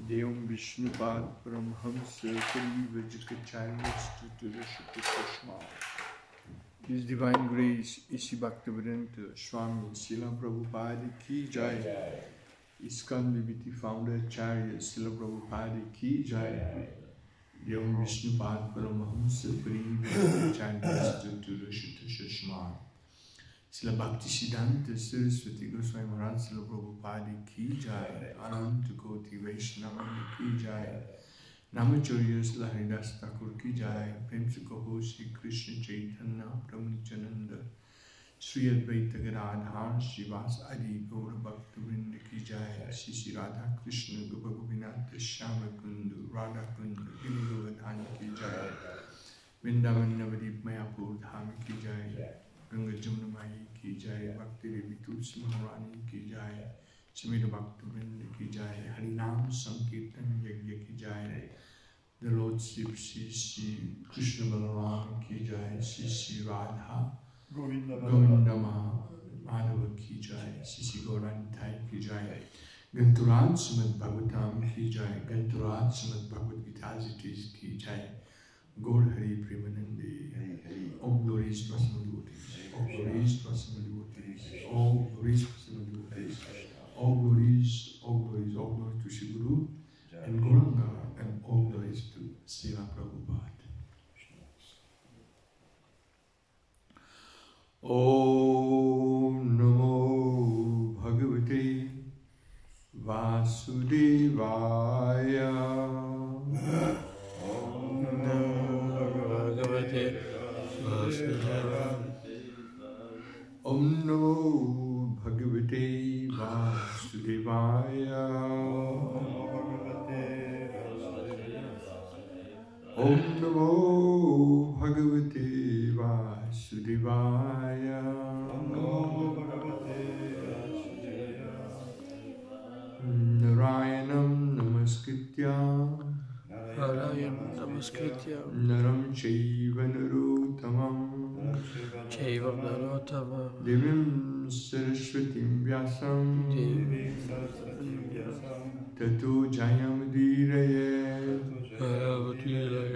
Deum Vishnupad Paramhamsa Parivajikacharya Stuturashukutashma. His Divine Grace, Isi Bhaktivedanta Swami Srila Prabhupada Ki Jai. ISKCON Vibhiti Founder Acharya Srila Prabhupada Ki Jai. Deum Vishnupad Paramhamsa Parivajikacharya Stuturashukutashma. Srila Bhakti Siddhanta Saraswati Goswami Maharaj Srila Prabhupada Ki Jai. Ananta Koti Vaishnava Ki Jai. Namacharya Srila Haridas Thakur Ki Jai. Prem Se Kaho Shri Krishna Chaitanya Prabhu Nityananda Sri Advaita Gadadhar Srivas Adi Gaura Bhakta Vrinda Ki Jai. Shri Radha Krishna Gopagovinatha Shyama Kundu Radha Kundu Giri Govardhana Ki Jai. Vrindavan Navadip Mayapur Dham Ki Jai. Ganga Jamuna Mai Ki Jai. Bhakti Devi Tulsi Maharani Ki Jai. Srimad Bhakti Vrinda Ki Jai. Harinam Sankirtan Yagya Ki Jai. The Lordship Shri Krishna Balaram Ki Jai. Shri Radha Govinda Madhava Ki Jai. Shri Gaurantai Ki Jai. Ganturaj Srimad Bhagavatam Ki Jai. Ganturaj Srimad Bhagavad Gita Ki Jai. Gaur Hari Premanande. All glories to Asma devotees. All glories to Asma devotees. All glories to Asma devotees. All glories, all glories, all glories to Shri Guru and Gauranga, and all glories to Srila Prabhupada. Om Namo Bhagavate Vasudevaya. Om Namo Bhagavate Vasudevaya. Om Namo Bhagavate Vasudevaya. Om Namo Bhagavate Vasudevaya. Narayanam Namaskritya Naram Chaiva Narottamam Devim Saraswatim Vyasam Tato Jayamudiraye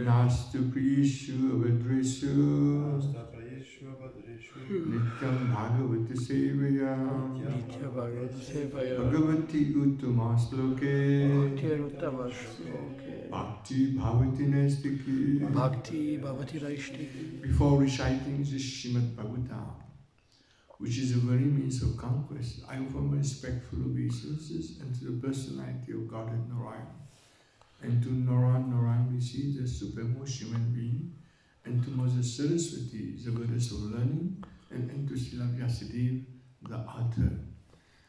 Nastu Prishu Abhadresu Nityam Bhagavati Sevaya Bhagavati Uttama Sloke Bhakti Bhavati Nastiki. Bhakti Bhavati Raishtiki. Before reciting this Srimad Bhagavatam, which is a very means of conquest, I offer my respectful obeisances and to the personality of Godhead Narayan, and to Narayan Rishi, the supremest human being, and to Moses Saraswati, the goddess of learning, and to Srila Vyasadeva, the author.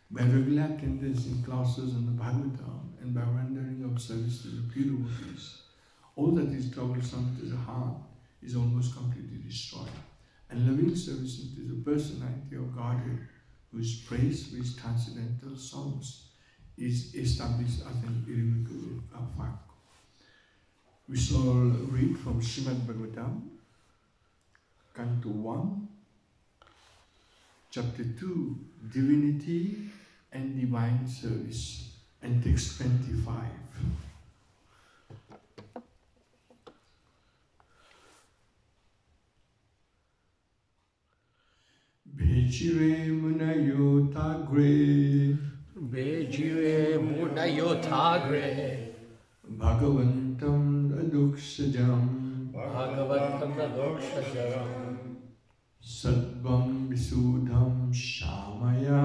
By regular attendance in classes on the Bhagavatam, and by rendering of service to the pure devotees, all that is troublesome to the heart is almost completely destroyed. And loving service to the personality of Godhead, whose praise with transcendental songs is established as an irrevocable fact. We shall read from Srimad Bhagavatam, Canto 1, Chapter 2, Divinity and Divine Service, and text 25. Bhejire munayotagre Bhagavantam adukshajam Sadvam Visudham Shamaya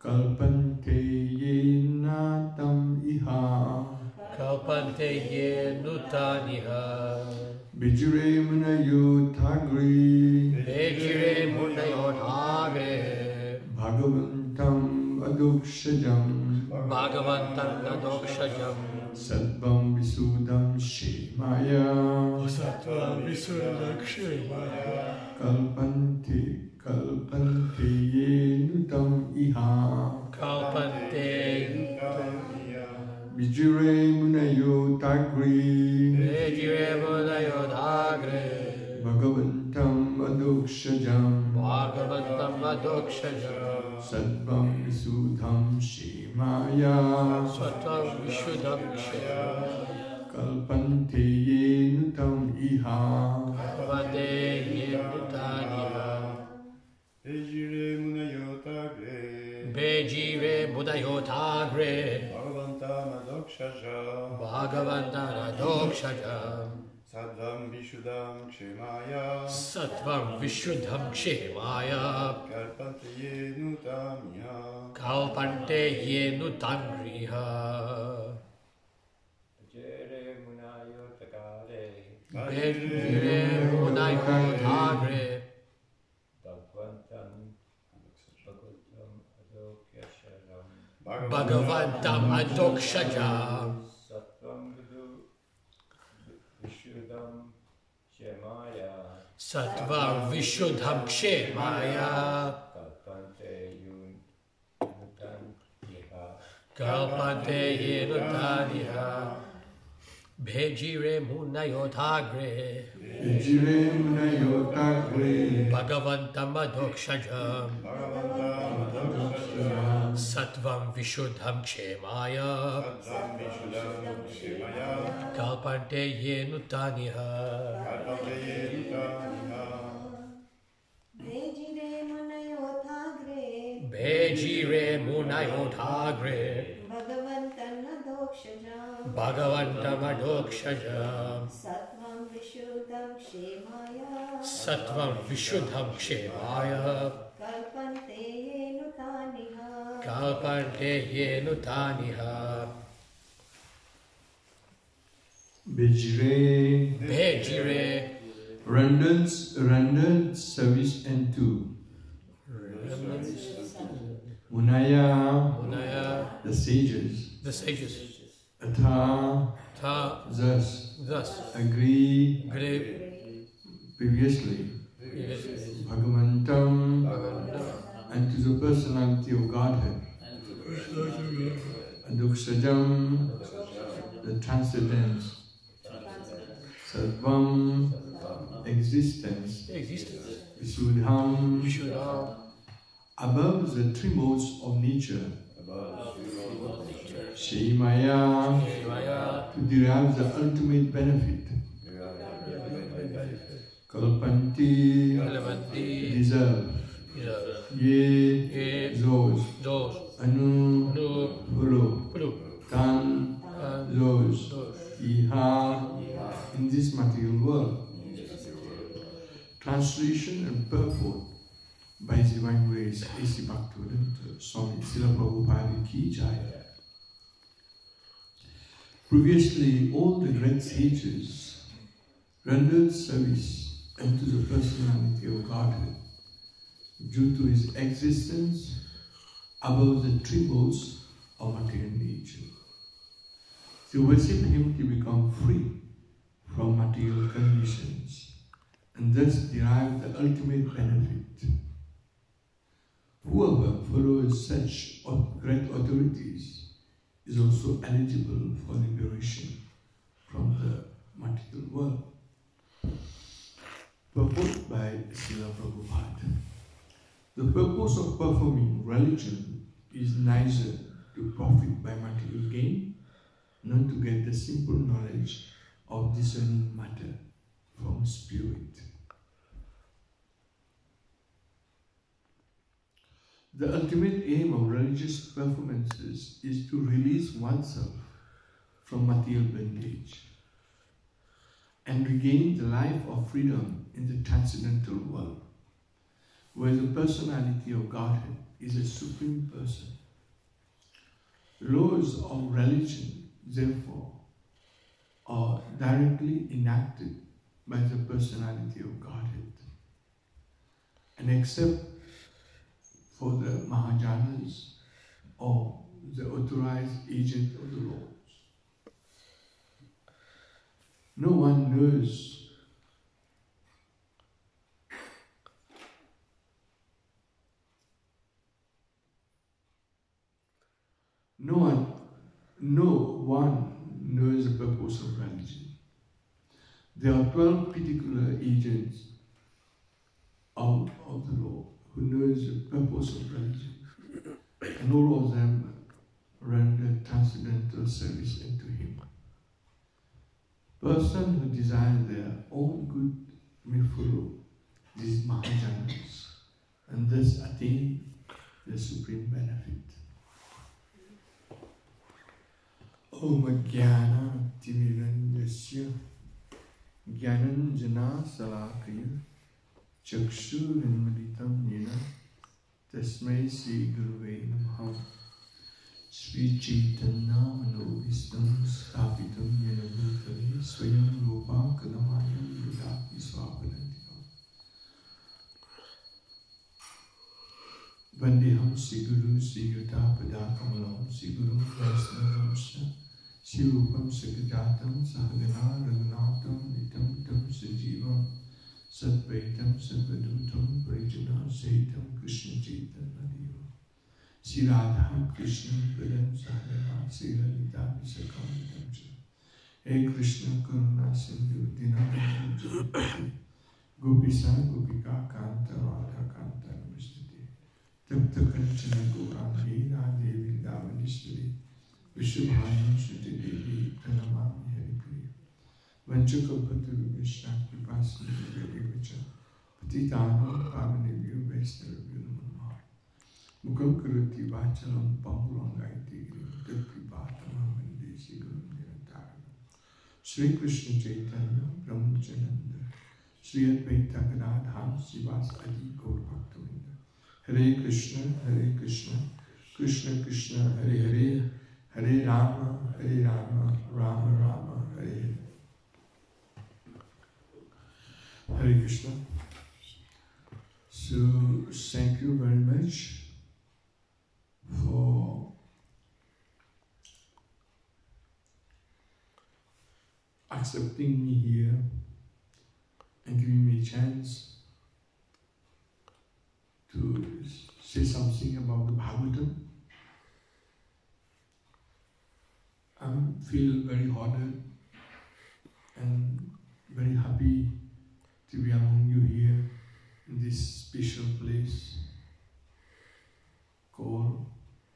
Kalpante Yena Tam Iha Bijire Munayotagri Bhagavantam Adukshajam Sadvam Visudham Shemaya Kalpante Yenutam Iha Vijaya Munayotagri Bhagavantam Adukshajam Dokshajam Sattvam Visudham Shemaya Sattvam Vishuddham Kshemaya Kalpante Yenutam Iha Vande Yenutaniha Ejire Munayotagre Bejire Mudayotagre Bhagavantana Dokshaja Bhagavantana Dokshajam Sattvam Vishuddham Kshemaya Sattvam Vishuddham Kshemaya Kalpante Yenutamiha Kalpante Yenutangriha Bejire Munayotagre Bhagavantam Adokshajam Sattvam Vishuddham Kshemaya Kalpante Yenutaniha Bejire Munayotagre Ejire Munayotagre Bhagavantam Adokshajam Sattvam Vishuddham Kshemaya Sattvam Vishuddham Kshemaya Kalpante Yenutaniha Kalpante Yenutamiha Bejire Munayotagre Bhagavantam Adokshajam Sattvam Vishuddham Kshemaya Kalpante Yenutaniha Bejire rendered service unto Munaya, the sages, Atha, thus, agree, previously, Bhagavantam, unto the personality of Godhead, Adokshajam, the transcendence, Sattvam, existence, Vishuddham, above the three modes of nature, Shemaya, to derive the ultimate benefit, Kalpanti, deserve, Ye, those, Anu, follow, Tan, those, Iha, in this material world. Translation and purport by His Divine Grace, A.C. Bhaktivedanta Swami Srila Prabhupada Ki Jaya. Previously, all the great sages rendered service unto the personality of Godhead due to His existence above the three modes of material nature. They worship Him to become free from material conditions and thus derive the ultimate benefit. Whoever follows such great authorities is also eligible for liberation from the material world. Purport by Srila Prabhupada. The purpose of performing religion is neither to profit by material gain, nor to get the simple knowledge of discerning matter from spirit. The ultimate aim of religious performances is to release oneself from material bondage and regain the life of freedom in the transcendental world, where the personality of Godhead is a supreme person. Laws of religion, therefore, are directly enacted by the personality of Godhead, and except for the Mahajanas or the authorized agent of the laws, no one knows no one knows the purpose of religion. There are 12 particular agents of the law, who knows the purpose of religion, and all of them render transcendental service unto him. Person who desires their own good may follow these Mahajanas and thus attain the supreme benefit. Om Jnana Timirandasya Jnananjana Salakaya Chakshurinmaditam Yena Tasmai Sri Guruve Namaha Sri Chaitanya Manovistam Sthapitam Yena Bhutale Swayam Rupa Kadamayam Vidati Swapadantikam Vandeham Sri Guru Sri Yuta Pada Kamalam Sri Guru Vaisnavamsha Sri Rupam Sagajatam Sahagana Raghunatam Nitam Tam Sajivam Sadvaitam Sadvadutam Parijana Sahitam Krishna Chaitanya Deva Sri Radha Krishna Padam Sahagana Sri Lalita Visakam Cha Hey Krishna Karuna Sindhu Dinam Jagati Gopisa Gopika Kanta Radha Kanta Namaste Tapta Kanchana Gaurangi Radhe Vrindavanishwari Vishwabhanu Shruti Devi Pranamami Haripriya Vanchakapaturu Vishna Kripasini Devacha Patitanam Pavanebhyo Vaisnavabhyo Namaha Mukam Karati Vachalam Pamulangaiti Kripatamam Vande Sri Gurum Nirantaram Sri Krishna Chaitanya Prabhu Nityananda Sri Advaita Gadadhar Srivas Adi Gaur Bhaktavinda Hare Krishna Krishna Krishna Hare Hare Hare Rama Rama Rama Hare Hare. Hare Krishna. So thank you very much for accepting me here and giving me a chance to say something about the Bhagavatam. I feel very honored and very happy to be among you here in this special place called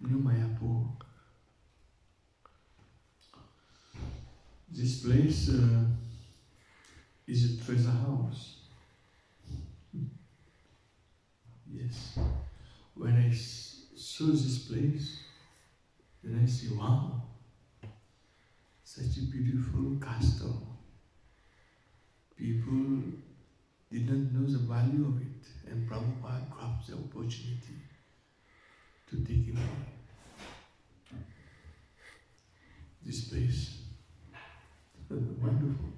New Mayapur. This place is a treasure house. Yes. When I saw this place, then I say, wow, such a beautiful castle. People didn't know the value of it, and Prabhupada grabbed the opportunity to take it away. This place, wonderful,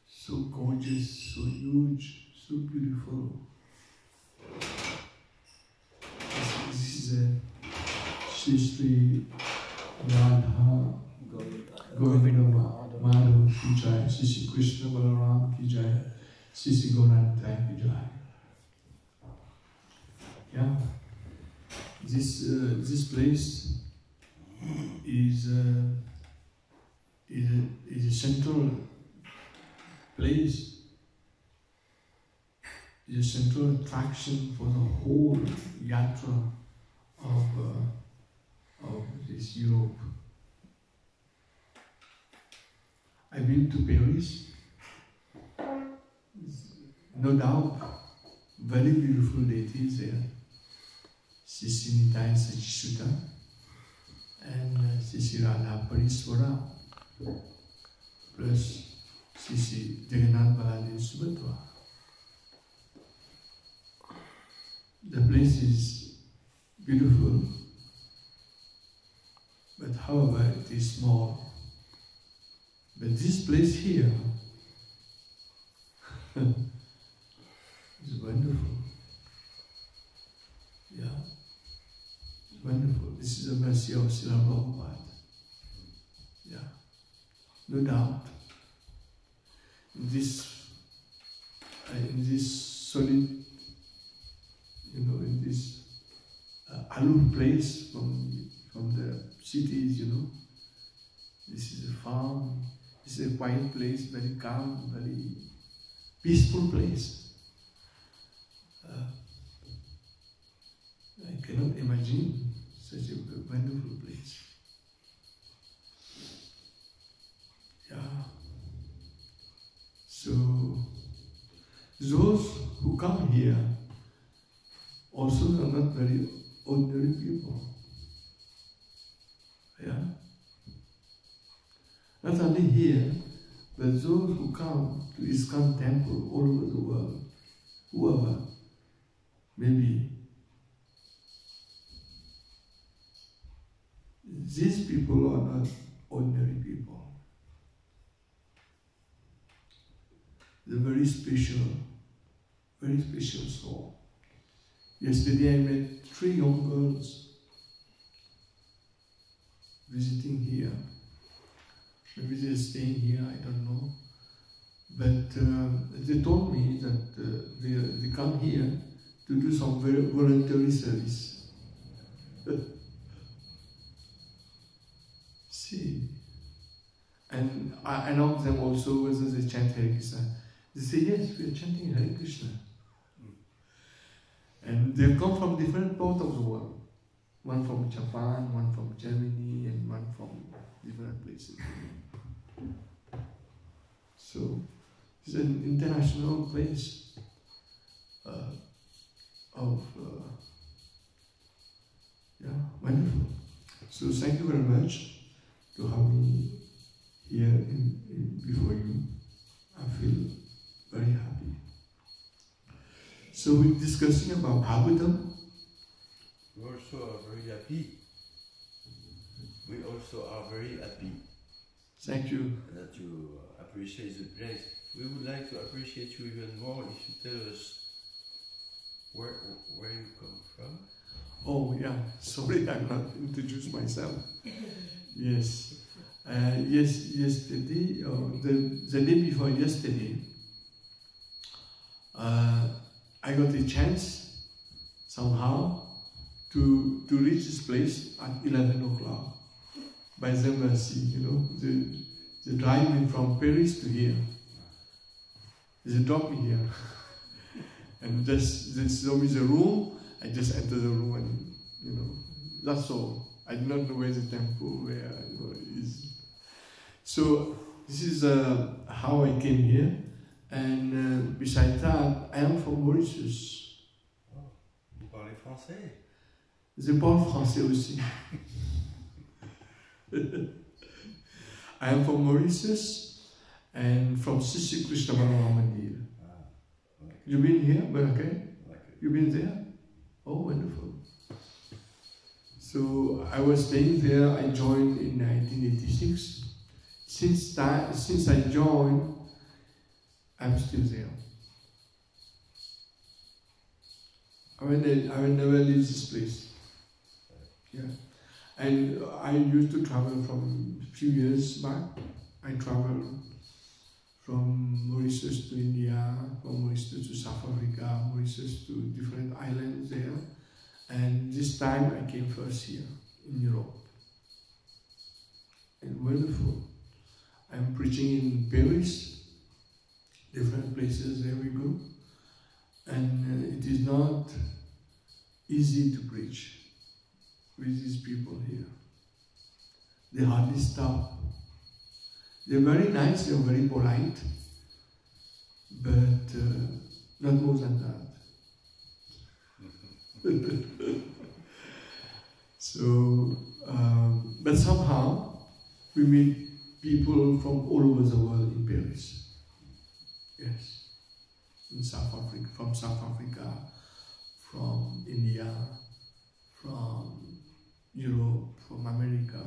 so gorgeous, so huge, so beautiful. This is a Sri Radha Govinda Madhav Ki Jai, Sri Krishna Balaram Ki Jai, Sri Gauranta Ki Jai. Yeah, this place is a central place. Is a central attraction for the whole yatra of this Europe. I've been to Paris. No doubt, very beautiful deities there. Sisi Nitai Sachisuta and Sisi Radha Pariswara, plus Sisi Jagannath Baladev Subhadra. The place is beautiful, but however it is small. But this place here is wonderful. Yeah, wonderful. This is a mercy of Srila Prabhupada. Yeah, no doubt. In this solid, in this aloof place from the cities, this is a farm. This is a quiet place, very calm, very peaceful place. imagine such a wonderful place. Yeah. So those who come here also are not very ordinary people. Yeah. Not only here, but those who come to ISKCON temple all over the world, whoever, maybe these people are not ordinary people. They're very special soul. Yesterday I met 3 young girls visiting here. Maybe they're staying here, I don't know. But they told me that they come here to do some voluntary service. See. And I asked them also whether they chant Hare Krishna. They say, yes, we are chanting Hare Krishna. And they've come from different parts of the world. One from Japan, one from Germany, and one from different places. So, it's an international place wonderful. So thank you very much to have me here before you. I feel very happy. So we're discussing about Bhagavatam. We also are very happy. Thank you. That you appreciate the place. We would like to appreciate you even more if you tell us where you come from. Oh yeah, sorry I've not introduced myself. Yes. Yesterday, the day before yesterday, I got a chance somehow to reach this place at 11 o'clock by the mercy, they drive me from Paris to here. They dropped me here. And they showed me the room. I just entered the room and, that's all. I did not know where the temple is. So this is how I came here. And besides that, I am from Mauritius. Vous parlez français? Je parle français aussi. I am from Mauritius and from Sri Krishna Mandir. You've been here, okay? You've been there? Oh, wonderful. So I was staying there. I joined in 1986. Since I joined, I'm still there. I will never leave this place. Yeah. And I used to travel from a few years back. I traveled from Mauritius to India, from Mauritius to South Africa, Mauritius to different islands there. And this time I came first here in Europe. And wonderful. I'm preaching in Paris, different places there we go. And it is not easy to preach with these people here. They hardly stop. They're very nice, they're very polite, but not more than that. So, but somehow we meet people from all over the world in Paris. Yes, in South Africa, from India, from Europe, from America,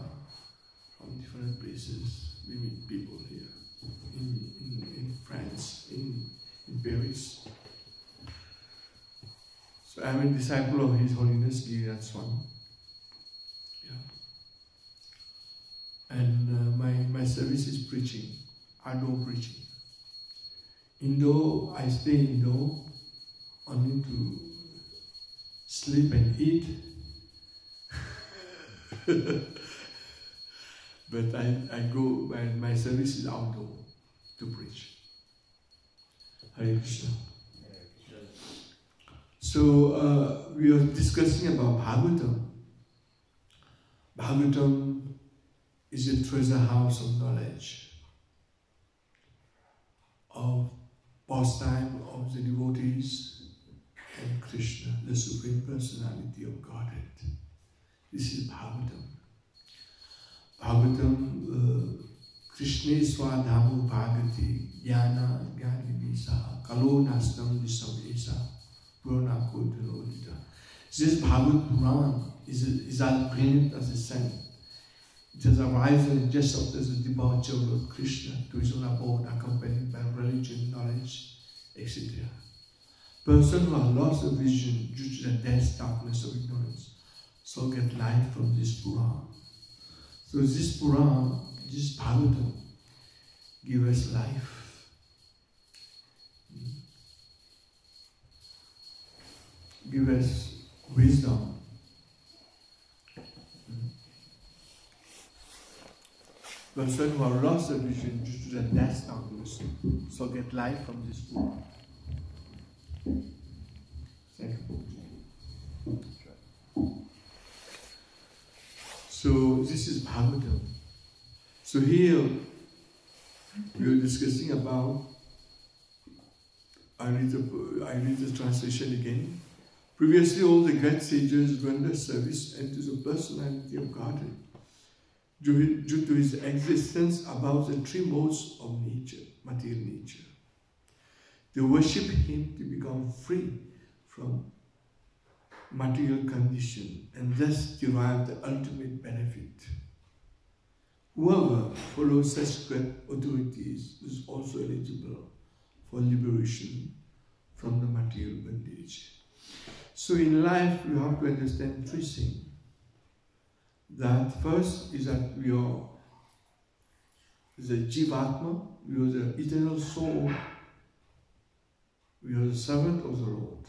from different places. We meet people here in France, in Paris. So I'm a disciple of His Holiness Giriraj Swami. Yeah. And my service is preaching, outdoor preaching. Indoor, I stay indoor only to sleep and eat. But I go, and my service is outdoor to preach. Hare Krishna. So we are discussing about Bhagavatam. Bhagavatam is a treasure house of knowledge, of pastime of the devotees and Krishna, the Supreme Personality of Godhead. This is Bhagavatam. Bhagavatam, Krishna Swadhamu Bhagati, Jnana Jnani Visa, Kalo Nastam Visavesa, Purana Kodhanodita. This Bhagavad Puran is as brilliant as the sun. It has arisen just after the departure of Lord Krishna to his own abode, accompanied by religion, knowledge, etc. Person who has lost the vision due to the dense darkness of ignorance shall get light from this Puran. So this Puran, this Bhagavatam, gives us life. Give us wisdom. Person who have lost the vision due to the dense darkness shall get light from this Puran. So this is Bhagavatam. So here we are discussing about, I read the translation again. Previously all the great sages rendered service unto the personality of Godhead due to his existence above the three modes of nature, material nature. They worship him to become free from material condition and thus derive the ultimate benefit. Whoever follows such great authorities is also eligible for liberation from the material bondage. So in life we have to understand three things. That first is that we are the Jivatma, we are the eternal soul, we are the servant of the Lord.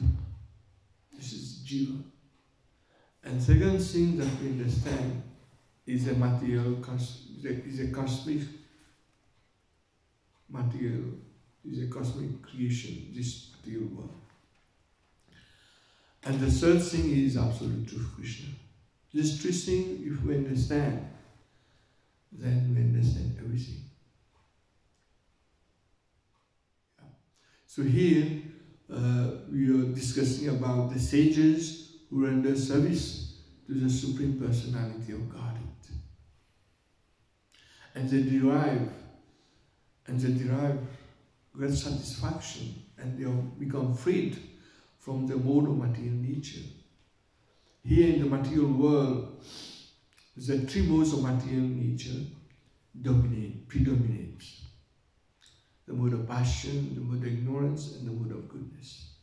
This is Jiva. And second thing that we understand is a material, is a cosmic material, is a cosmic creation, this material world. And the third thing is absolute truth, Krishna. These three things, if we understand, then we understand everything. Yeah. So here we are discussing about the sages who render service to the Supreme Personality of Godhead. And they derive great satisfaction, and they become freed from the mode of material nature. Here in the material world, the three modes of material nature predominate. The mode of passion, the mode of ignorance, and the mode of goodness.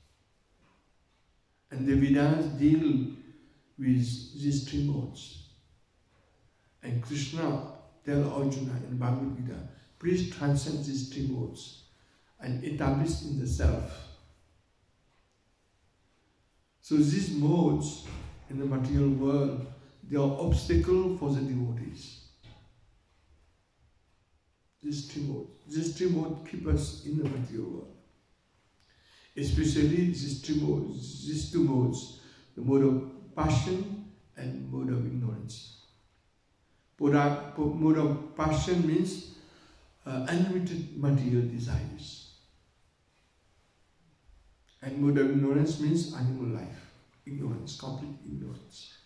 And the Vedas deal with these three modes. And Krishna tells Arjuna in Bhagavad Gita, please transcend these three modes and establish in the self. So these modes in the material world, they are obstacle for the devotees. These three modes keep us in the material world. Especially these two modes, the mode of passion and mode of ignorance. Mode of passion means unlimited material desires. And mode of ignorance means animal life. Ignorance, complete ignorance.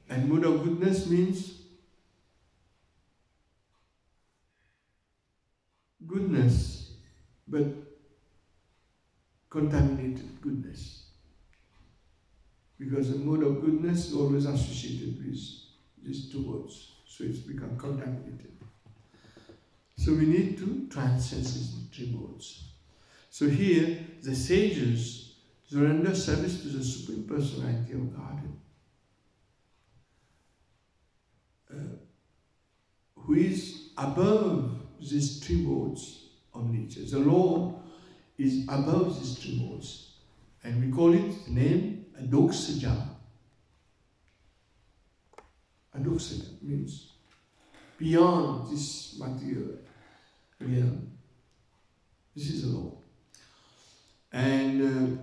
And mode of goodness means goodness, but contaminated goodness. Because the mode of goodness is always associated with these two words, so it's become contaminated. So we need to transcend these three modes. So here, the sages render service to the Supreme Personality of Godhead, who is above these three modes of nature. The Lord is above these three modes, and we call it the name Adoksaja. Adoksaja means beyond this material realm. This is the Lord. And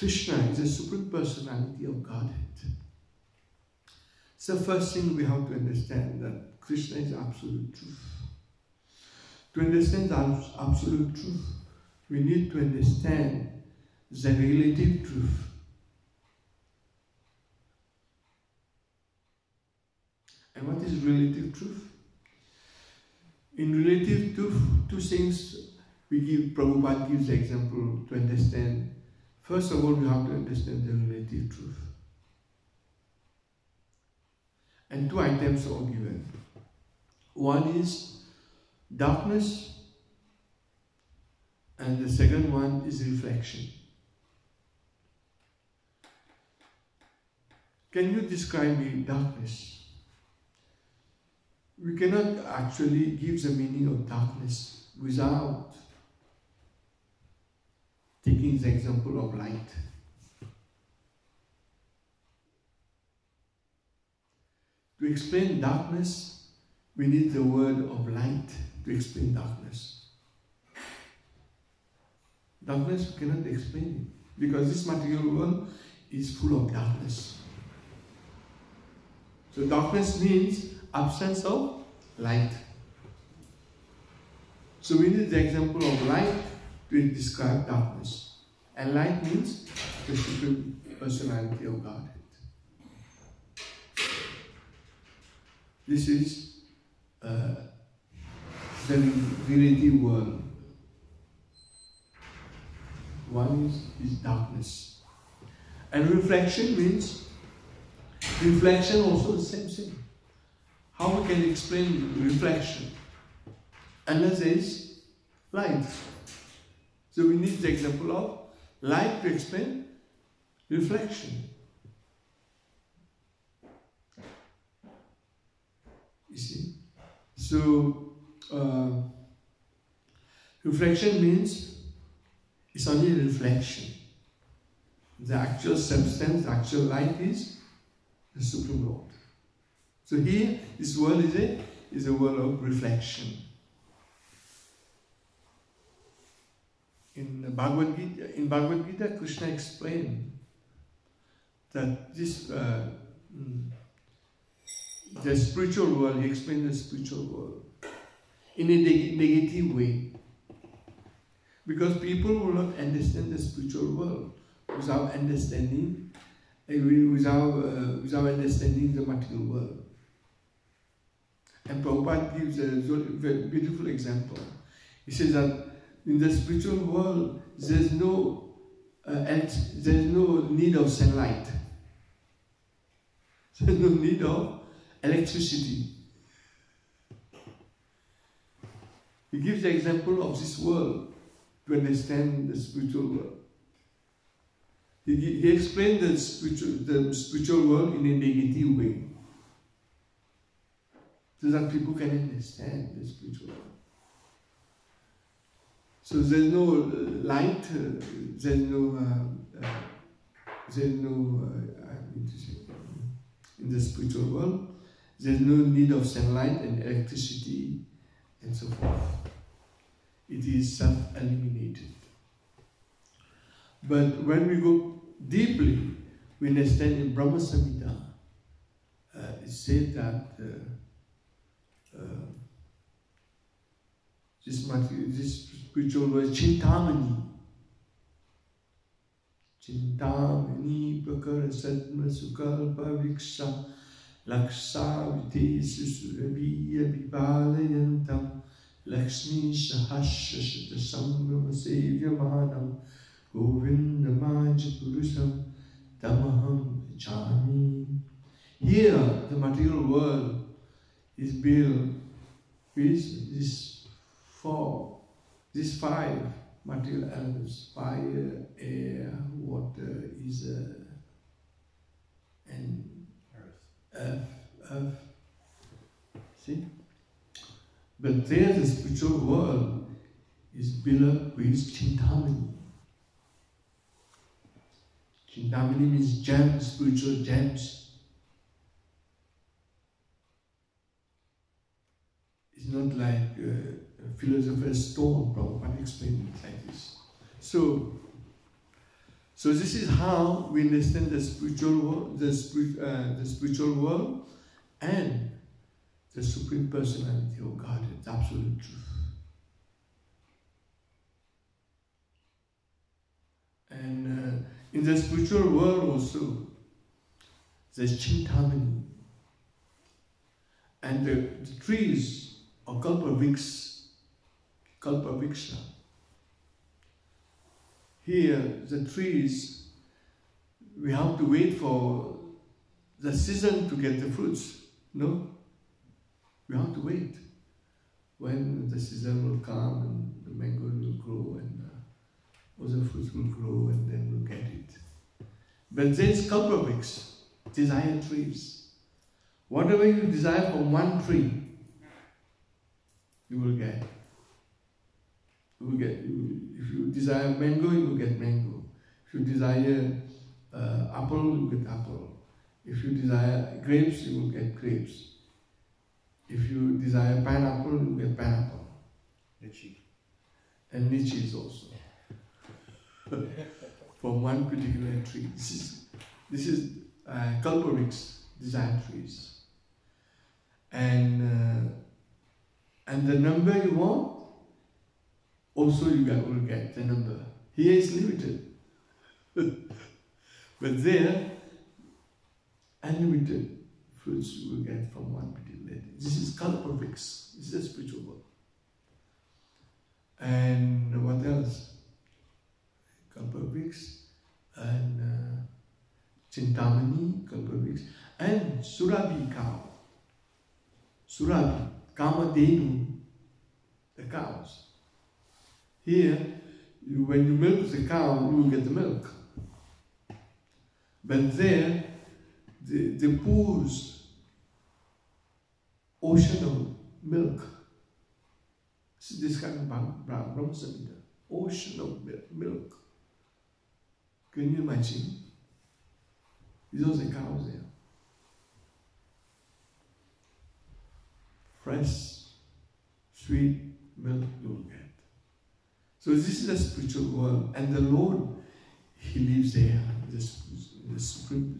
Krishna is the Supreme Personality of Godhead. So first thing we have to understand that Krishna is absolute truth. To understand the absolute truth, we need to understand the relative truth. And what is relative truth? In relative truth, two things Prabhupada gives the example to understand. First of all, we have to understand the relative truth. And two items are given. One is darkness, and the second one is reflection. Can you describe me darkness? We cannot actually give the meaning of darkness without taking the example of light. To explain darkness, we need the word of light to explain darkness. Darkness, we cannot explain it because this material world is full of darkness. So darkness means absence of light. So we need the example of light to describe darkness. And light means the Supreme Personality of Godhead. This is the relative world. One is darkness. And reflection means, reflection also the same thing. How we can explain reflection? Unless there is light. So we need the example of light to explain reflection. You see? So, reflection means it's only a reflection. The actual substance, the actual light is the Supreme Lord. So here, this world is a world of reflection. In Bhagavad Gita, Krishna explained that the spiritual world, he explained the spiritual world in a negative way. Because people will not understand the spiritual world without understanding the material world. And Prabhupada gives a very beautiful example. He says that in the spiritual world, there's no need of sunlight. There's no need of electricity. He gives the example of this world to understand the spiritual world. He explained the spiritual world in a negative way, so that people can understand the spiritual world. So there's no light, there's no in the spiritual world, there's no need of sunlight and electricity and so forth. It is self-eliminated. But when we go deeply, we understand in Brahma Samhita, it said that this spiritual word Chintamani. Chintamani prakara sadma sukalpa viksha laksa vite susurabiya vipalayantam lakshmi sahasya shita sambrama sevyamanam govindamaja purusam tamaham chami. Here, the material world is built with these five material elements: fire, air, water, and earth. See? But there, the spiritual world is built up with Chintamani. Chintamani means gems, spiritual gems. It's not like a philosopher's stone. Prabhupada explained it like this. So So this is how we understand the spiritual world, the spiritual world, and the Supreme Personality of God, the absolute truth. And in the spiritual world also, there's Chintamani, and the trees of Kalpaviksha. Here, the trees, we have to wait for the season to get the fruits. No? We have to wait. When the season will come and the mango will grow and other fruits will grow and then we'll get it. But there's Kalpaviks, desire trees. Whatever you desire from one tree, you will get. You will get. If you desire mango, you will get mango. If you desire apple, you will get apple. If you desire grapes, you will get grapes. If you desire pineapple, you will get pineapple. Lychee. And lychees also. From one particular tree. This is Kalpaviks, desire trees. And the number you want, also you will get the number. Here is limited. But there, unlimited fruits you will get from one particular tree. This is Kalpaviks. This is a spiritual world. And what else? Kalpaviks and Chintamani, Kalpaviks, and Surabhi cow. Surabhi, Kamadhenu, the cows. Here, when you milk the cow, you will get the milk. But there, the pools, ocean of milk. This kind of Brahma Samhita, ocean of milk. Can you imagine? These are the cows there. Fresh, sweet milk you will get. So this is the spiritual world, and the Lord, He lives there, the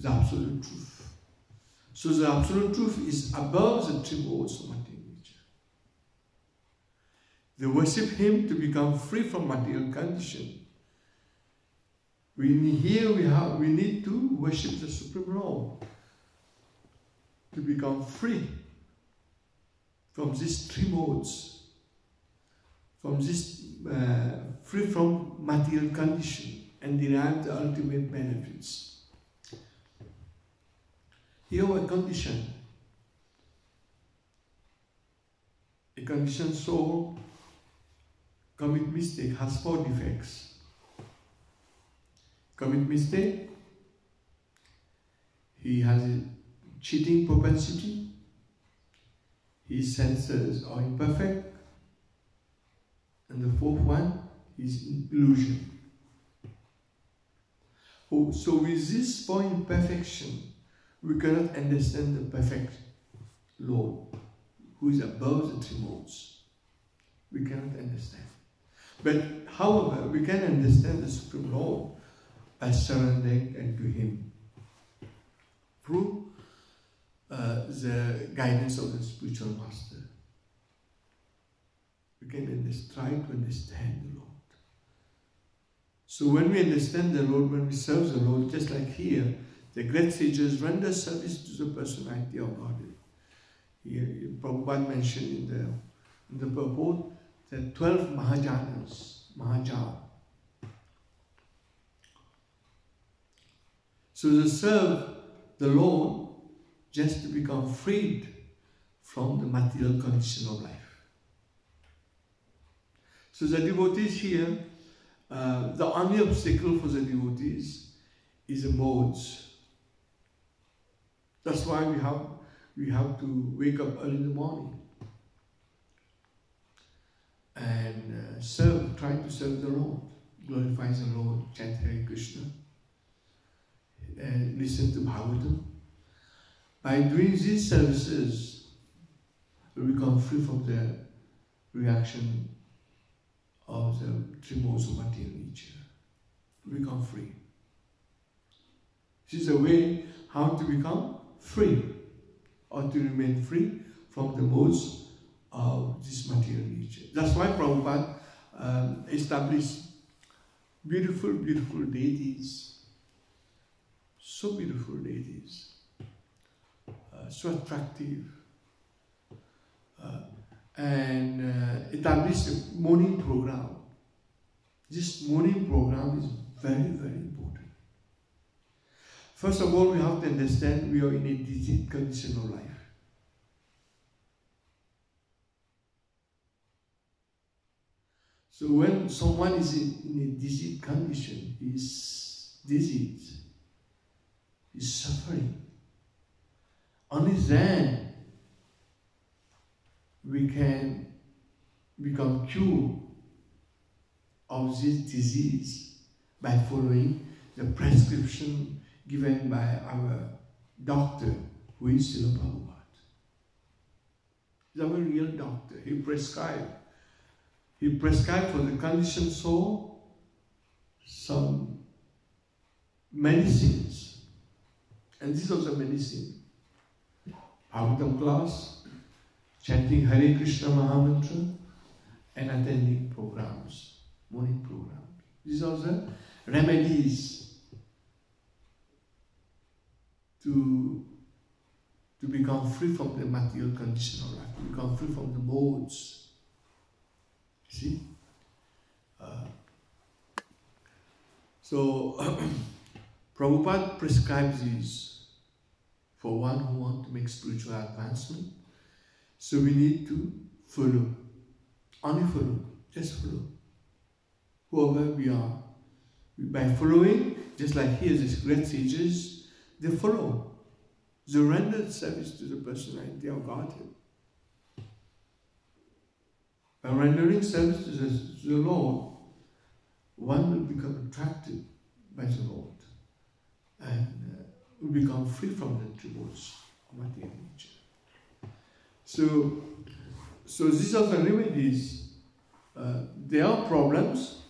absolute truth. So the absolute truth is above the three modes of material nature. They worship Him to become free from material condition. We need to worship the Supreme Lord to become free from these three modes, from this free from material condition and derive the ultimate benefits. Here a conditioned soul commit mistake, has 4 defects. Commit mistake, he has a cheating propensity, his senses are imperfect, and the 4th one is illusion. So with this 4 imperfection, we cannot understand the perfect Lord, who is above the 3 modes. We cannot understand. But however, we can understand the Supreme Lord by surrendering unto Him through the guidance of the spiritual master. We can try to understand the Lord. So when we understand the Lord, when we serve the Lord, just like here, the great sages render service to the personality of God. Here, Prabhupada mentioned in the purport that 12 Mahajana. So they serve the Lord just to become freed from the material condition of life. So the devotees here, the only obstacle for the devotees is the modes. That's why we have to wake up early in the morning and try to serve the Lord, glorify the Lord, chant Hare Krishna, and listen to Bhagavatam. By doing these services, we become free from the reaction of the 3 modes of material nature. We become free. This is a way how to become free, or to remain free from the modes of this material nature. That's why Prabhupada established beautiful, beautiful deities, so beautiful deities, so attractive, and established a morning program. This morning program is very, very important. First of all, we have to understand we are in a diseased condition of life. So when someone is in a diseased condition, he's diseased, he's suffering. Only then we can become cured of this disease by following the prescription given by our doctor, who is Srila Prabhupada. He's our real doctor. He prescribed for the conditioned soul some medicines. And these are the medicine. Bhagavatam class, chanting Hare Krishna Mahamantra, and attending programs, morning programs. These are the remedies to become free from the material condition of life, to become free from the modes. See? So, Prabhupada prescribes these for one who wants to make spiritual advancement. So we need to follow. Only follow. Just follow. Whoever we are. By following, just like here, these great sages, they follow. They render service to the personality of Godhead. By rendering service to the Lord, one will become attracted by the Lord and will become free from the tributes of material nature. So these are the remedies. There are problems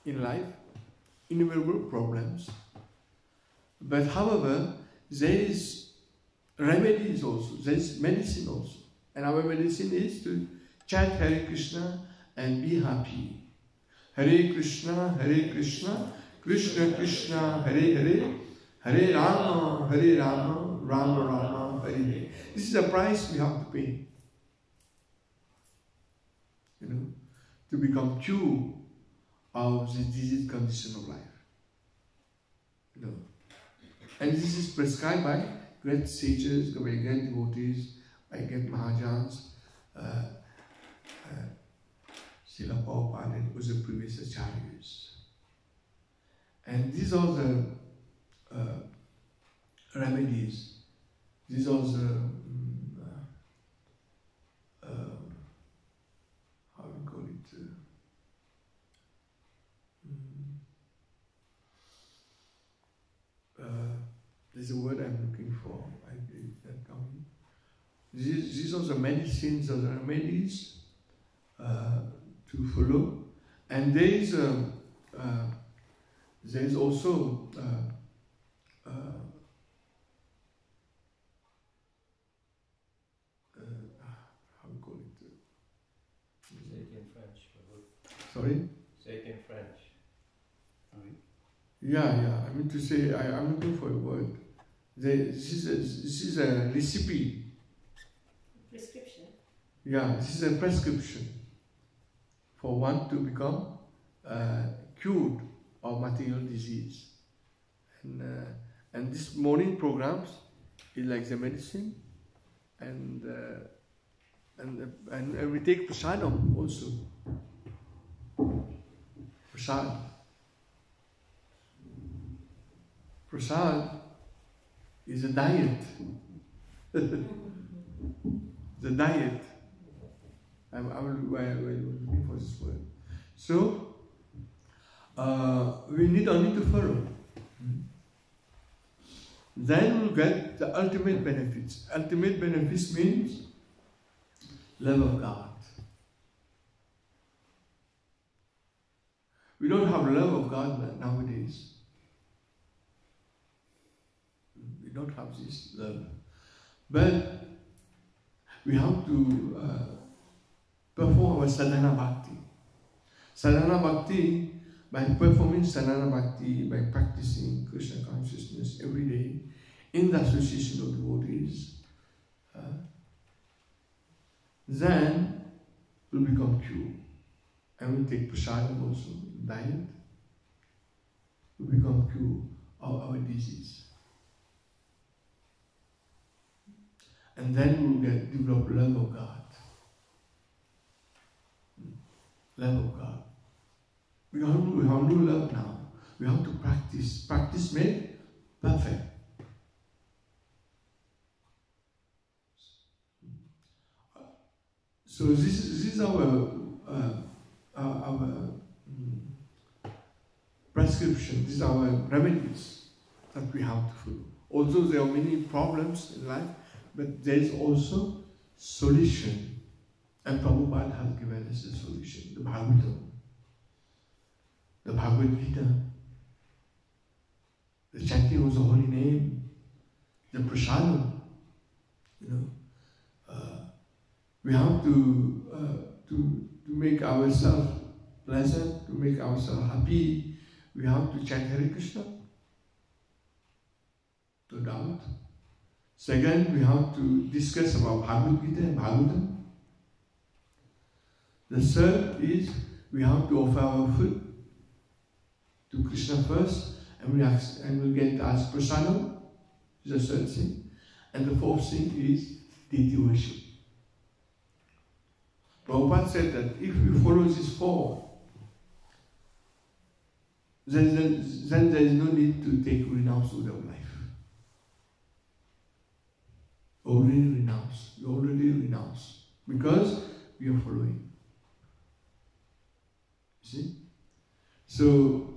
in life, innumerable problems, but however, there is remedies also, there is medicine also. And our medicine is to chant Hare Krishna and be happy. Hare Krishna, Krishna Krishna, Hare Hare, Hare Rama, Rama Rama, Hare Hare. This is the price we have to pay. To become cured of the diseased condition of life. And this is prescribed by great sages, by great devotees, by great Mahajans, Srila Prabhupada and other previous acharyas. And these are the remedies. These are the how we call it? There's a word I'm looking for. These are the medicines or the remedies to follow. And there is also how we call it? Say it in French, Prabhu. Sorry? Say it in French. Yeah. I mean to say, I'm looking for a word. This is a recipe. Prescription. Yeah, this is a prescription for one to become cured of material disease. And this morning programs is like the medicine, and we take prasadam also. Prasad. Prasad is a diet. The diet. I'm looking for this word. So, we need only to follow. Then we'll get the ultimate benefits. Ultimate benefits means love of God. We don't have love of God nowadays. We don't have this love. But we have to perform our sadhana bhakti. Sadhana bhakti, by performing sadhana bhakti, by practicing Krishna consciousness every day in the association of devotees, then we'll become pure. And we'll take prasadam also, diet. We'll become pure of our disease. And then we'll develop love of God. Love of God. We have to love now. We have to practice. Practice made perfect. So this is our prescription. These are our remedies that we have to follow. Although there are many problems in life, but there is also solution. And Prabhupada has given us a solution, the Bhagavatam, the Bhagavad Gita, the chanting of the holy name, the prasadam. We have to make ourselves pleasant, to make ourselves happy. We have to chant Hare Krishna, no doubt. Second, we have to discuss about Bhagavad Gita and Bhagavatam. The third is we have to offer our food to Krishna first, and we'll get asked prasadam, is the third thing. And the fourth thing is deity worship. Prabhupada said that if we follow these four, then there is no need to take renounce of life. Already renounce. You already renounce. Because we are following. See? So,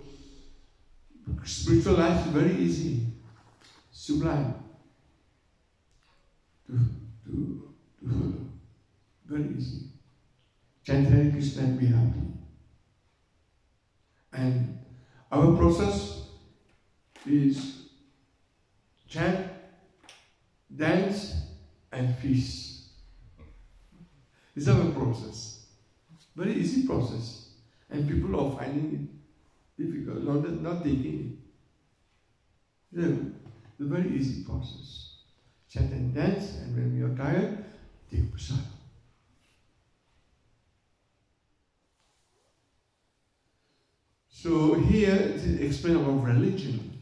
spiritual life is very easy, sublime to follow. Very easy. Chant Hare Krishna and be happy. And our process is chant, dance, and feast. This is our process. Very easy process. And people are finding it difficult, not taking it. It's a very easy process. Chant and dance, and when we are tired, take prasadam. So here it is explained about religion.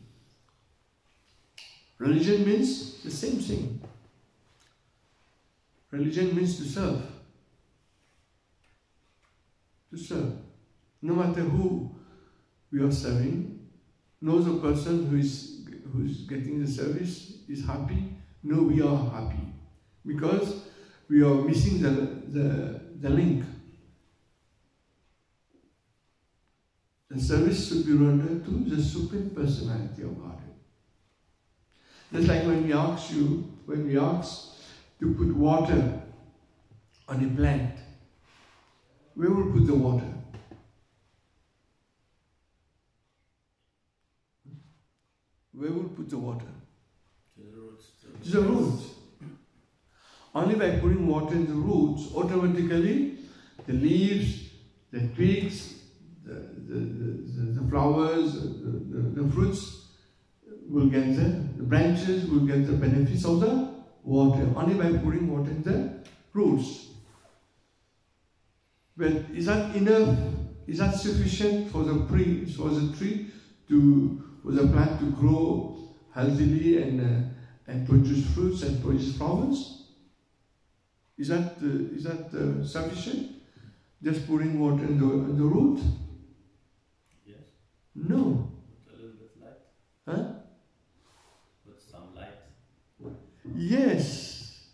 Religion means the same thing. Religion means to serve. To serve. No matter who we are serving, no the person who is getting the service is happy. No, we are happy because we are missing the link. The service should be rendered to the Supreme Personality of Godhead. Just like when we ask to put water on a plant, where will put the water? Where will put the water? To the roots. To the roots. Only by putting water in the roots, automatically the leaves, the twigs, the flowers, the fruits will get the branches will get the benefits of the water, only by putting water in the roots. But is that enough? Is that sufficient for the tree for the plant to grow healthily and produce fruits and produce flowers? Is that sufficient? Just pouring water in the root? Yes. No. Put a little bit light. Huh? Put some light. Yes.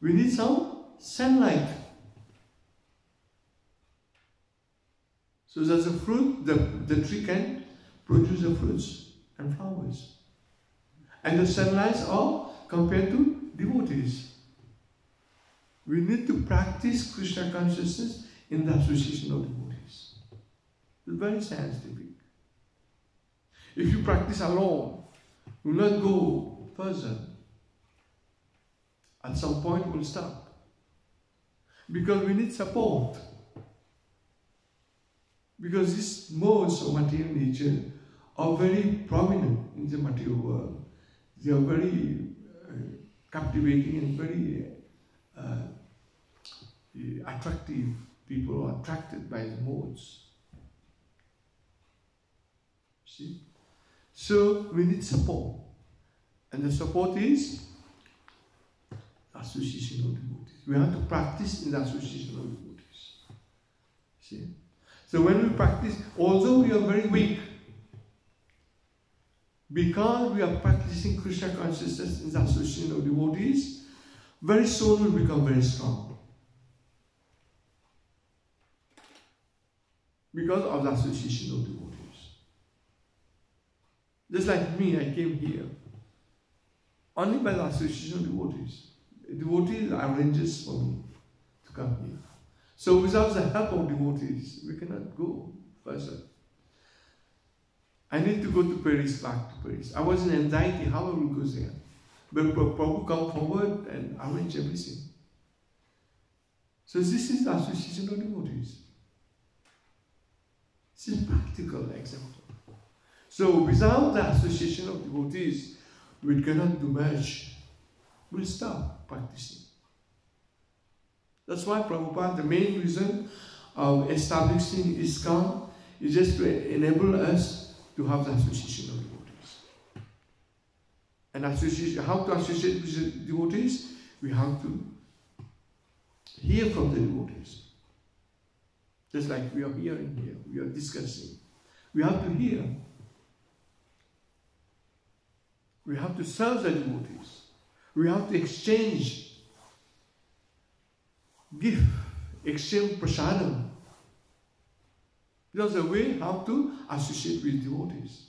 We need some sunlight. So that the fruit, the tree can produce the fruits and flowers. And the sunlights are compared to devotees. We need to practice Krishna consciousness in the association of devotees. It's very scientific. If you practice alone, you will not go person, at some point will stop. Because we need support. Because these modes of material nature are very prominent in the material world. They are very captivating and very attractive. People are attracted by the modes. See? So we need support. And the support is association of devotees. We have to practice in the association of devotees. See? So when we practice, although we are very weak, because we are practicing Krishna consciousness in the association of devotees, very soon we become very strong. Because of the association of devotees. Just like me, I came here only by the association of devotees. Devotees arranges for me to come here. So without the help of devotees, we cannot go further. I need to go to Paris, back to Paris. I was in anxiety, how I will go there? But Prabhu come forward and arrange everything. So this is the association of devotees. This is a practical example. So without the association of devotees, we cannot do much. We'll stop practicing. That's why Prabhupada, the main reason of establishing ISKCON is just to enable us to have the association of devotees. And association, how to associate with the devotees? We have to hear from the devotees. Just like we are hearing here, we are discussing. We have to hear. We have to serve the devotees. We have to exchange, give, exchange prasadam. That's the way how to associate with devotees.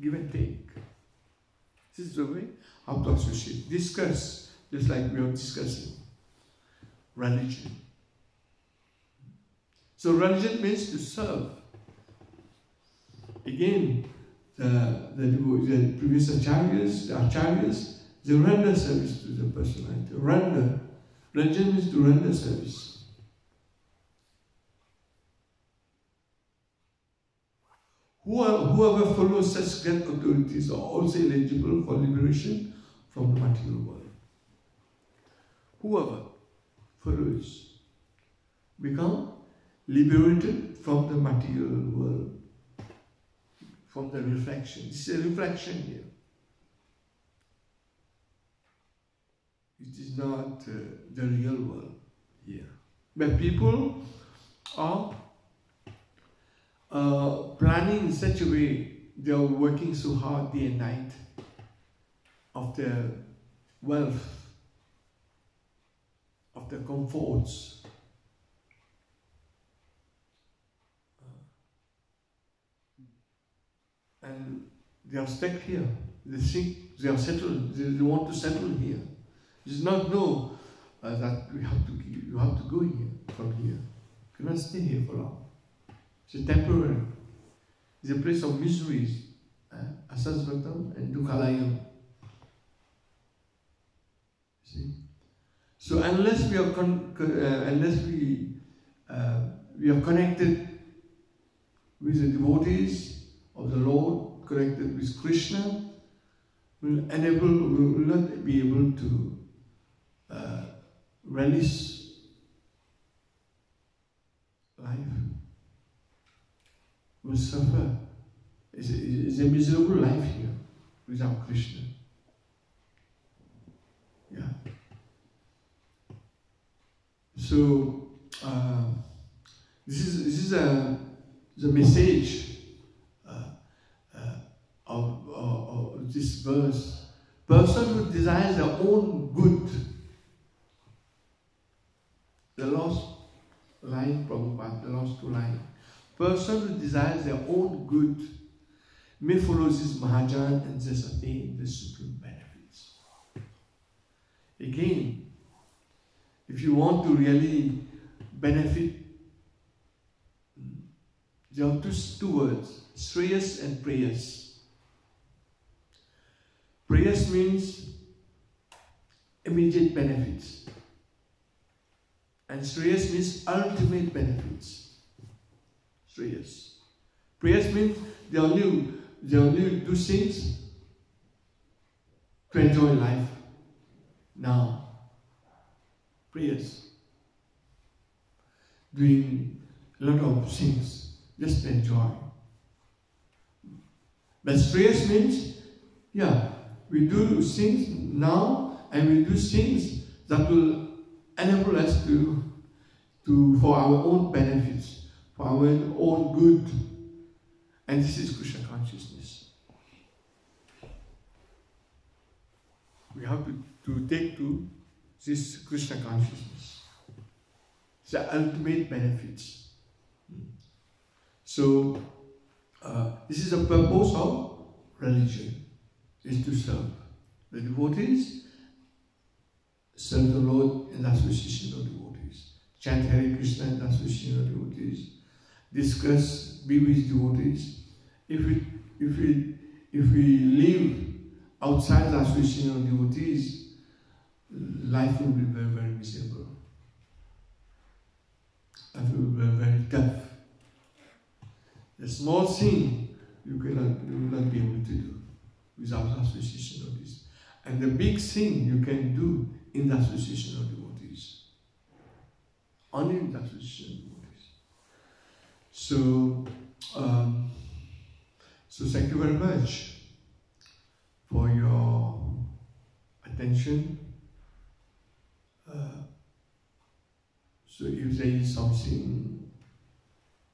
Give and take. This is the way how to associate. Discuss, just like we are discussing. Religion. So religion means to serve. Again, the previous acharyas, they render service to the personality. Render. Religion means to render service. Whoever follows such great authorities are also eligible for liberation from the material world. Whoever follows become liberated from the material world, from the reflection. This is a reflection here. It is not the real world here. But people are planning in such a way, they are working so hard day and night of their wealth, of their comforts. And they are stuck here. They think they are settled. They want to settle here. It is not know that you have to go here from here. You cannot stay here for long. It's temporary. It's a place of miseries, asasvatam and dukhalayam. See. So unless we are we are connected with the devotees of the Lord, connected with Krishna, we will not be able to relish life. Will suffer. It's a miserable life here without Krishna. Yeah. So this is the message of this verse. Person who desires their own good. The last line, Prabhupada, the last two lines. Person who desires their own good may follow this Mahajan and thus attain the supreme benefits. Again, if you want to really benefit, there are two words, Shreyas and Prayas. Prayers means immediate benefits. And Shreyas means ultimate benefits. Shreyas. Prayers means they only do things to enjoy life now. Prayers. Doing a lot of things just to enjoy. But Shreyas means, yeah, we do things now and we do things that will enable us to for our own benefits, for our own good. And this is Krishna consciousness. We have to take to this Krishna consciousness. It's the ultimate benefits. So, this is the purpose of religion, is to serve the devotees, serve the Lord in the association of devotees, chant Hare Krishna in the association of devotees, discuss, be with devotees. If we live outside the association of devotees, life will be very, very miserable. Life will be very, very tough. A small thing you will not be able to do without association of this. And the big thing you can do in the association of devotees. Only in the association of devotees. So thank you very much for your attention. So if there is something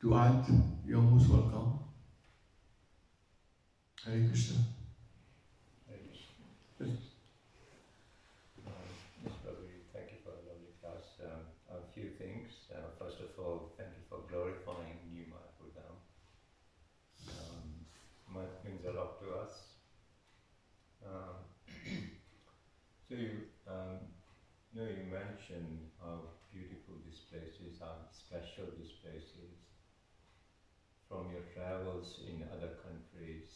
to add, you're most welcome. Hare Krishna. Hare Krishna. Yes. Yes, Prabhu, thank you for a lovely class. A few things. First of all, thank you for glorifying New Mayapur. It means a lot to us. So you mentioned how beautiful this place is, how special this place is. From your travels in other countries,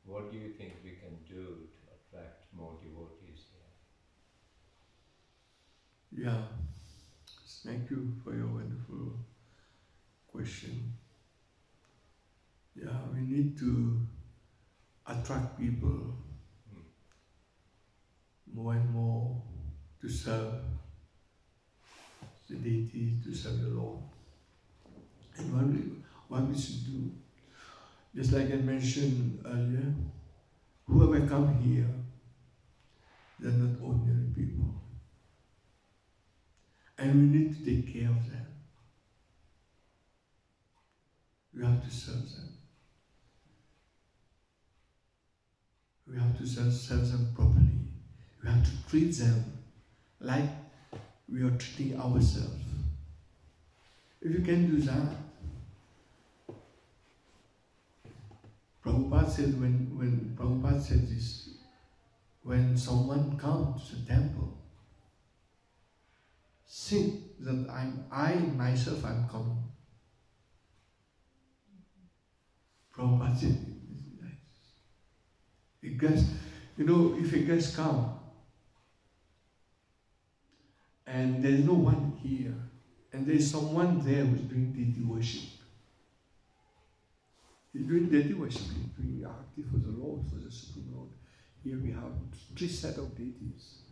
what do you think we can do to attract more devotees here? Yeah, thank you for your wonderful question. Yeah, we need to attract people more and more to serve the deity, to serve the Lord. And what we should do, just like I mentioned earlier, whoever come here, they're not ordinary people. And we need to take care of them. We have to serve them. We have to serve them properly. We have to treat them like we are treating ourselves. If you can do that, Prabhupada said when Prabhupada said this, when someone comes to the temple, think that I myself am coming. Prabhupada said, a guest, if a guest comes and there is no one here, and there is someone there who is doing deity worship. He's doing deity worship, he's doing arati for the Lord, for the Supreme Lord. Here we have 3 sets of deities.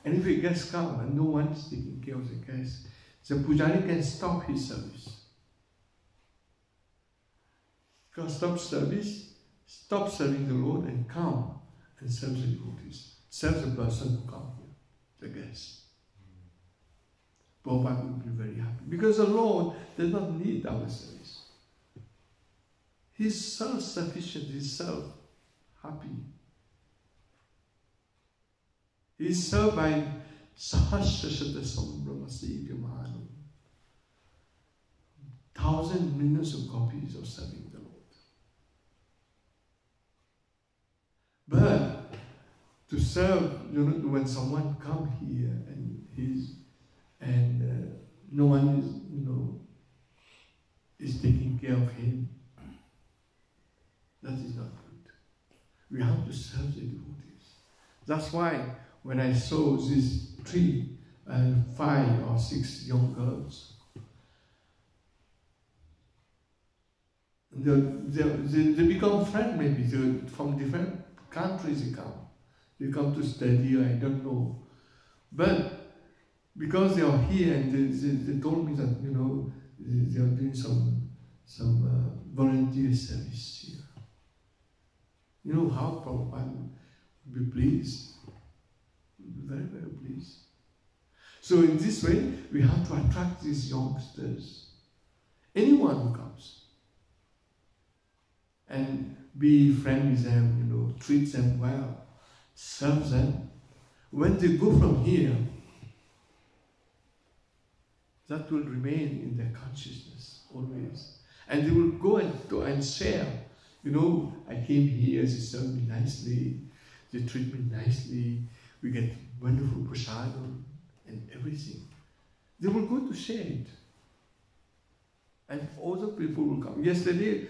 And if a guest comes and no one is taking care of the guest, the pujari can stop his service. Can stop service, stop serving the Lord and come and serve the devotees. Serve the person who comes here, the guest. Prabhupada will be very happy. Because the Lord does not need our service. He's self-sufficient, he's self-happy. He's served by Sahasrashata Sambrahmasya Mahanam. 1,000 millions of copies of serving the Lord. But to serve, when someone comes here and no one is taking care of him, that is not good. We have to serve the devotees. That's why when I saw this tree, 5 or 6 young girls, they become friends maybe. They're from different countries they come. They come to study, I don't know. But because they are here and they told me that, they are doing some volunteer service here. You know how Prabhupada would be pleased. Very, very pleased. So in this way, we have to attract these youngsters. Anyone who comes. And be friend with them, treat them well, serve them. When they go from here, that will remain in their consciousness always. And they will go and share. I came here, they serve me nicely, they treat me nicely, we get wonderful prasadam and everything. They will go to share it. And other people will come. Yesterday,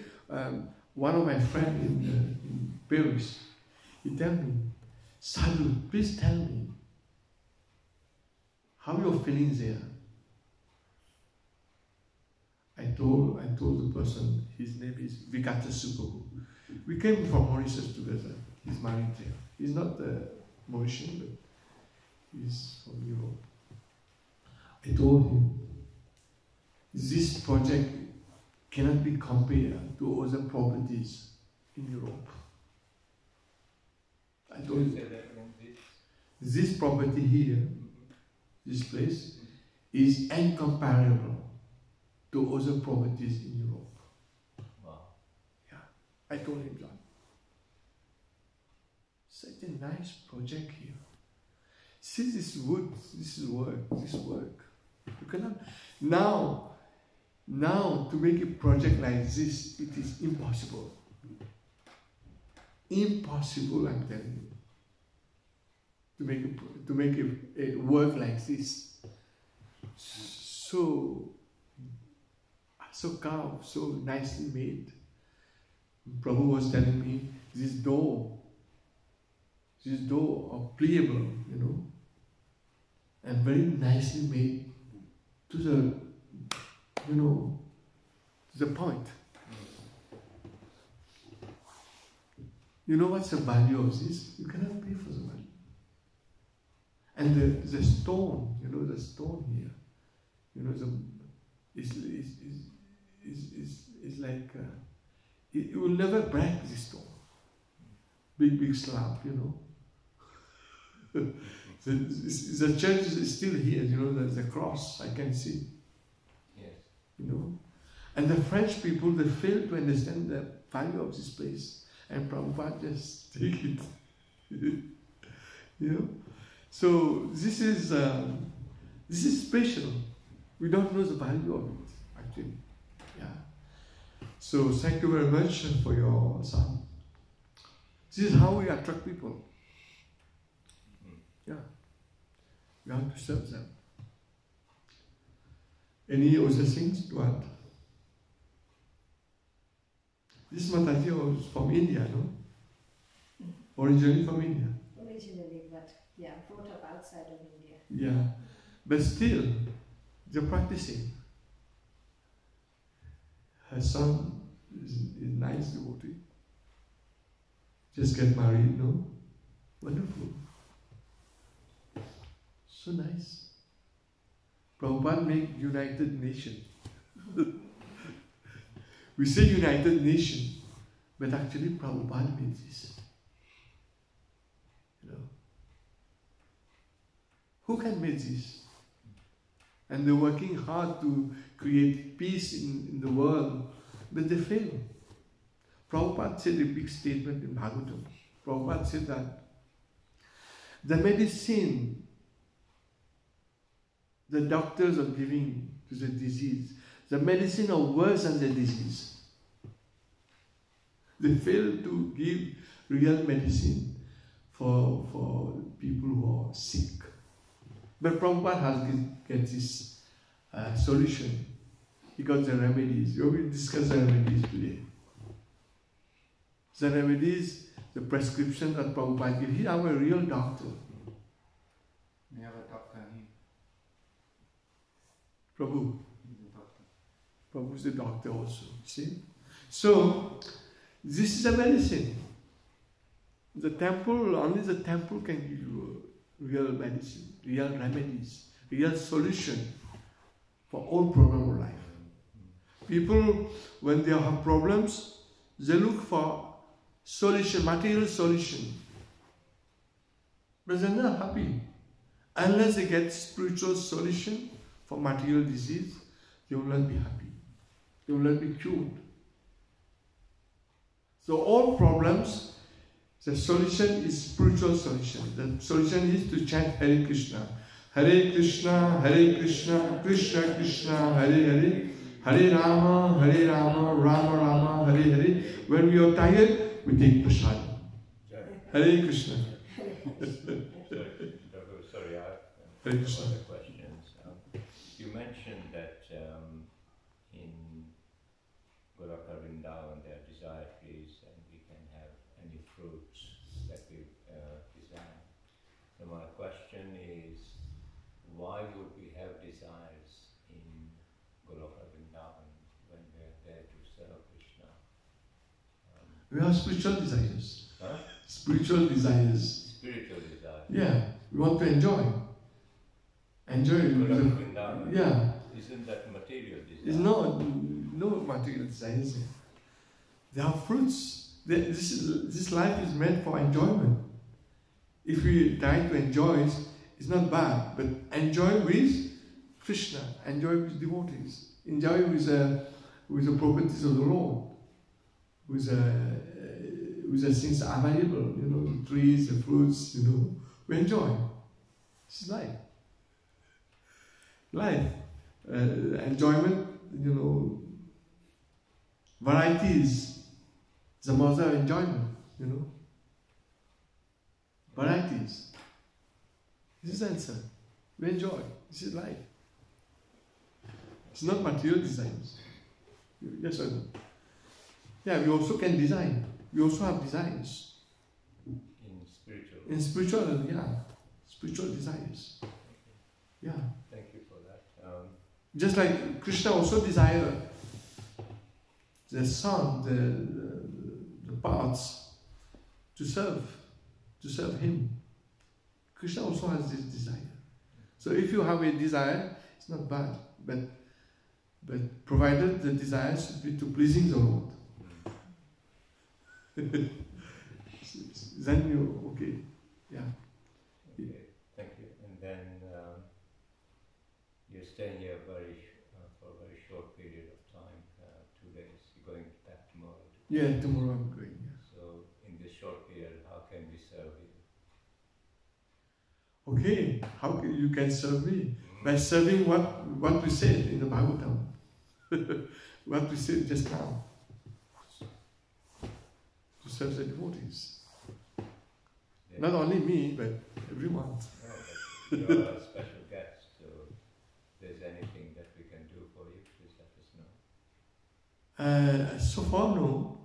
one of my friends in Paris, he told me, Sadhu, please tell me how you're feeling there. I told the person, his name is Vijaya. We came from Mauritius together. He's married there. He's not Mauritian, but he's from Europe. I told him, this project cannot be compared to other properties in Europe. I told him, this property here, this place, is incomparable to other properties in Europe. Wow. Yeah, I told him that. Such a nice project here. See this wood, this work. You cannot, now to make a project like this, it is impossible. Impossible, I'm telling you. To make a work like this. So carved, so nicely made. Prabhu was telling me this door are pliable, and very nicely made to the point. You know what's the value of this? You cannot pay for the value. And the stone, the stone here, is like, it will never break this stone. Big slab, The church is still here, there's a cross, I can see. Yes. And the French people, they fail to understand the value of this place. And Prabhupada just take it. So this is special. We don't know the value of it, actually. Yeah. So thank you very much for your son. This is how we attract people. Yeah. We have to serve them. Any other things to add? This Mataji was from India, no? Originally from India. Originally, but brought up outside of India. Yeah, but still, they're practicing. Her son is nice devotee. Just get married, no? Wonderful. So nice. Prabhupada make United Nation. We say United Nation, but actually Prabhupada made this. Who can make this? And they're working hard to create peace in the world, but they fail. Prabhupada said a big statement in Bhagavatam. Prabhupada said that the medicine the doctors are giving to the disease, the medicine are worse than the disease. They fail to give real medicine for people who are sick. But Prabhupada has get this solution. He got the remedies. We will discuss the remedies today. The remedies, the prescription that Prabhupada gives, he's our real doctor. We have a doctor here. Prabhu. He's a doctor. Prabhu is the doctor also, see? So, this is a medicine. The temple, only the temple can give you real medicine, real remedies, real solution for all problem of life. People, when they have problems, they look for solution, material solution. But they're not happy. Unless they get spiritual solution for material disease, they will not be happy. They will not be cured. So all problems, the solution is spiritual solution. The solution is to chant Hare Krishna. Hare Krishna, Krishna Krishna, Hare Hare. Hare Rama, Rama Rama, Hare Hare. When we are tired, we take prasad. Hare Krishna. Sorry, I Hare have Krishna. other questions. You mentioned that in Golaka Vrindavan there are desire trees and we can have any fruits that we desire. So my question is, why would we have desires in Golaka Vrindavan when we are there to serve Krishna? We have spiritual desires. Huh? Spiritual desires. Spiritual desire. Yeah, we want to enjoy. Enjoy. Golaka Vrindavan. Yeah. Isn't that material desire? There's no material desires here. They are fruits. This life is meant for enjoyment. If we try to enjoy it, it's not bad, but enjoy with Krishna, enjoy with devotees, enjoy with the properties of the Lord, with the things available, the trees, the fruits, we enjoy. This is life. Life, enjoyment, varieties, the mother of enjoyment, varieties. This is the answer. We enjoy. This is life. It's not material designs. Yes or no? Yeah, we also can design. We also have desires. In spiritual, yeah. Spiritual desires. Yeah. Thank you for that. Just like Krishna also desired the sun, the paths to serve him. Krishna also has this desire. So if you have a desire, it's not bad, but provided the desire should be to pleasing the Lord. Then you okay. Yeah. Okay, thank you. And then you're staying here for a very short period of time, 2 days. You're going back tomorrow. Yeah, tomorrow I'm going. Yeah. So in this short period, how can we serve you? Okay, how you can serve me? By serving what we said in the Bhagavatam. What we said just now. To serve the devotees. Yeah. Not only me, but everyone. No, but you're a special guest, so if there's anything that we can do for you, please let us know. So far, no.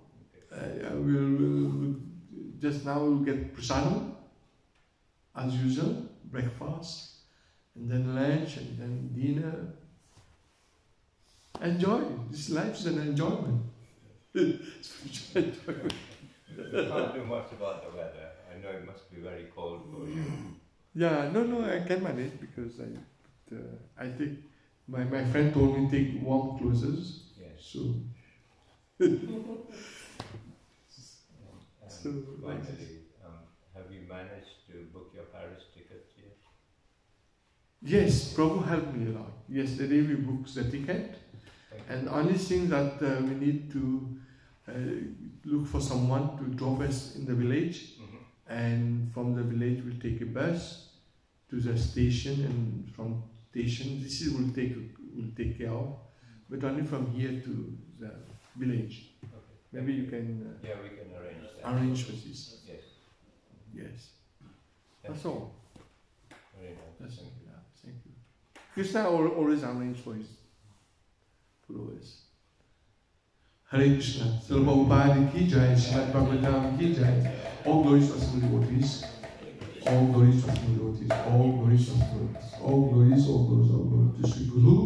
Okay. We'll just now we'll get prasadam, as usual, breakfast, and then lunch, and then dinner. Enjoy. This life is an enjoyment. Spiritual enjoyment. You can't do much about the weather. I know it must be very cold for you. Yeah, no, I can manage because I take my friend told me take warm clothes. Yes. So. So, like this. Finally, have you managed to book your Paris tickets yet? Yes, Prabhu helped me a lot. Yesterday we booked the ticket, and only thing that we need to look for someone to drop us in the village, and from the village we'll take a bus to the station, and from station this is we'll take care of, but only from here to the village. Okay. Maybe you can Yeah, we can arrange that. arrange for this. Yes. Yes, Thank that's you. all. Very nice. That's Thank you. yeah, thank you. Krishna always arrange for his followers. Hare Krishna. Srila Prabhupada ki jai, Srimad Bhagavatam ki jai. All glories to Asma devotees. All glories to Asma devotees. All glories to Asma devotees. All glories, all glories, all glories to Sri Guru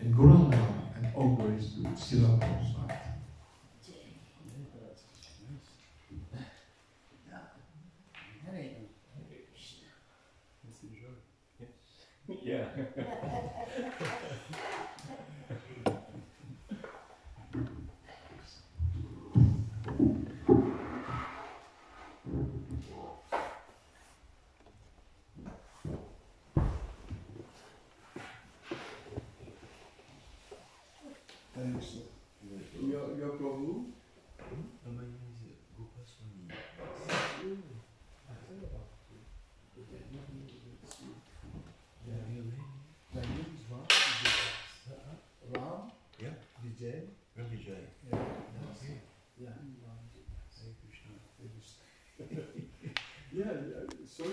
and Gauranga, and all glories to Srila Prabhupada. Yeah. Thanks. Your Prabhu? My name is Gopaswami. My name is Ram. Ram? Yeah. Vijay? Ram Vijaya. Yeah. Okay. Yeah. Hare Krishna. Yeah, so